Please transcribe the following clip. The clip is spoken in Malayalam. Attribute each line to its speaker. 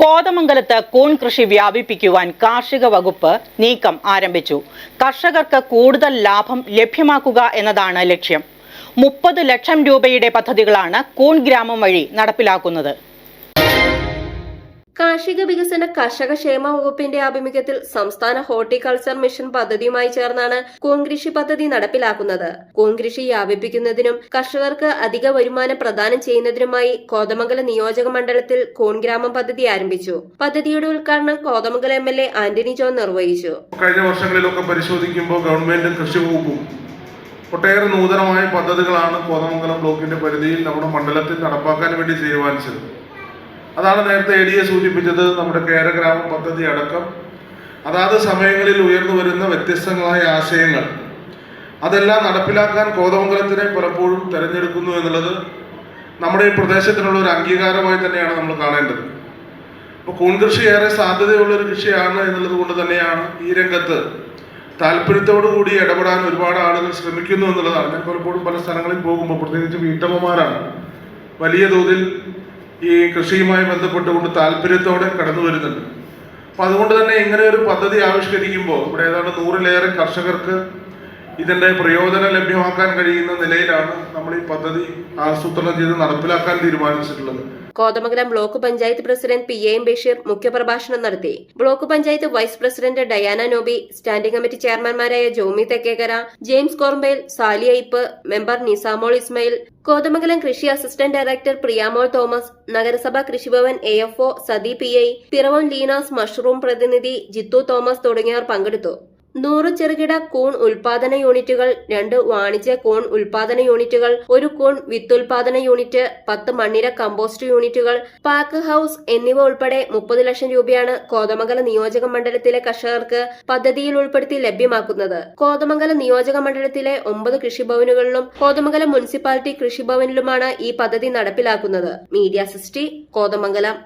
Speaker 1: കോതമംഗലത്ത് കൂൺ കൃഷി വ്യാപിപ്പിക്കുവാൻ കാർഷിക വകുപ്പ് നീക്കം ആരംഭിച്ചു. കർഷകർക്ക് കൂടുതൽ ലാഭം ലഭ്യമാക്കുക എന്നതാണ് ലക്ഷ്യം. 30 ലക്ഷം രൂപയുടെ പദ്ധതികളാണ് കൂൺ ഗ്രാമം വഴി നടപ്പിലാക്കുന്നത്.
Speaker 2: കാർഷിക വികസന കർഷക ക്ഷേമ വകുപ്പിന്റെ ആഭിമുഖ്യത്തിൽ സംസ്ഥാന ഹോർട്ടിക്കൾച്ചർ മിഷൻ പദ്ധതിയുമായി ചേർന്നാണ് കൂൺ കൃഷി പദ്ധതി നടപ്പിലാക്കുന്നത്. കൂൺ കൃഷി വ്യാപിപ്പിക്കുന്നതിനും കർഷകർക്ക് അധിക വരുമാനം പ്രദാനം ചെയ്യുന്നതിനുമായി കോതമംഗലം നിയോജക മണ്ഡലത്തിൽ കൂൺ ഗ്രാമം പദ്ധതി ആരംഭിച്ചു. പദ്ധതിയുടെ ഉദ്ഘാടനം കോതമംഗലം MLA ആന്റണി ജോൺ നിർവഹിച്ചു.
Speaker 3: കഴിഞ്ഞ വർഷങ്ങളിലൊക്കെ പരിശോധിക്കുമ്പോൾ ഗവൺമെന്റും കൃഷി വകുപ്പും ഒട്ടേറെ നൂതനമായ പദ്ധതികളാണ് കോതമംഗലം ബ്ലോക്കിന്റെ പരിധിയിൽ നമ്മുടെ മണ്ഡലത്തിൽ നടപ്പാക്കാൻ വേണ്ടി തീരുമാനിച്ചത്. അതാണ് നേരത്തെ ADA സൂചിപ്പിച്ചത്. നമ്മുടെ കേരഗ്രാമം പദ്ധതി അടക്കം അതാത് സമയങ്ങളിൽ ഉയർന്നു വരുന്ന വ്യത്യസ്തങ്ങളായ ആശയങ്ങൾ അതെല്ലാം നടപ്പിലാക്കാൻ കോതമംഗലത്തിനെ പലപ്പോഴും തിരഞ്ഞെടുക്കുന്നു എന്നുള്ളത് നമ്മുടെ ഈ പ്രദേശത്തിനുള്ള ഒരു അംഗീകാരമായി തന്നെയാണ് നമ്മൾ കാണേണ്ടത്. അപ്പോൾ കൂൺ കൃഷി ഏറെ സാധ്യതയുള്ളൊരു കൃഷിയാണ് എന്നുള്ളത് കൊണ്ട് തന്നെയാണ് ഈ രംഗത്ത് താല്പര്യത്തോടു കൂടി ഇടപെടാൻ ഒരുപാട് ആളുകൾ ശ്രമിക്കുന്നു എന്നുള്ളതാണ്. ഞാൻ പലപ്പോഴും പല സ്ഥലങ്ങളിൽ പോകുമ്പോൾ പ്രത്യേകിച്ച് വീട്ടമ്മമാരാണ് വലിയ തോതിൽ ഈ കൃഷിയുമായി ബന്ധപ്പെട്ടുകൊണ്ട് താല്പര്യത്തോടെ കടന്നു വരുന്നുണ്ട്. അപ്പം അതുകൊണ്ട് തന്നെ ഇങ്ങനെ ഒരു പദ്ധതി ആവിഷ്കരിക്കുമ്പോൾ ഇവിടെ ഏതാണ്ട് 100-ലേറെ കർഷകർക്ക് ഇതിൻ്റെ പ്രയോജനം ലഭ്യമാക്കാൻ കഴിയുന്ന നിലയിലാണ് നമ്മൾ ഈ പദ്ധതി ആസൂത്രണം ചെയ്ത് നടപ്പിലാക്കാൻ തീരുമാനിച്ചിട്ടുള്ളത്.
Speaker 2: Kothamangalam block panchayat president PAM Basheer മുഖ്യപ്രഭാഷണം നടത്തി. Block panchayat vice president Diana Noby, standing committee ചെയർമാൻമാരായ Jomy Thekkekkara, James Korambel, Sally Ipe, member Nisamol Ismail, Kothamangalam കൃഷി അസിസ്റ്റന്റ് ഡയറക്ടർ പ്രിയാമോൾ തോമസ്, നഗരസഭ Krishibhavan AFO Sathi PI, Piravom Leenas mushroom പ്രതിനിധി ജിത്തു തോമസ് തുടങ്ങിയവർ പങ്കെടുത്തു. 100 ചെറുകിട കൂൺ ഉൽപാദന യൂണിറ്റുകൾ, 2 വാണിജ്യ കൂൺ ഉൽപാദന യൂണിറ്റുകൾ, 1 കൂൺ വിത്തുൽപാദന യൂണിറ്റ്, 10 മണ്ണിര കമ്പോസ്റ്റ് യൂണിറ്റുകൾ, പാക്ക് ഹൌസ് എന്നിവ ഉൾപ്പെടെ 30 ലക്ഷം രൂപയാണ് കോതമംഗലം നിയോജക മണ്ഡലത്തിലെ കർഷകർക്ക് പദ്ധതിയിൽ ഉൾപ്പെടുത്തി ലഭ്യമാക്കുന്നത്. കോതമംഗലം നിയോജക മണ്ഡലത്തിലെ 9 കൃഷിഭവനുകളിലും കോതമംഗലം മുനിസിപ്പാലിറ്റി കൃഷിഭവനിലുമാണ് ഈ പദ്ധതി നടപ്പിലാക്കുന്നത്. മീഡിയ 60 കോതമംഗലം.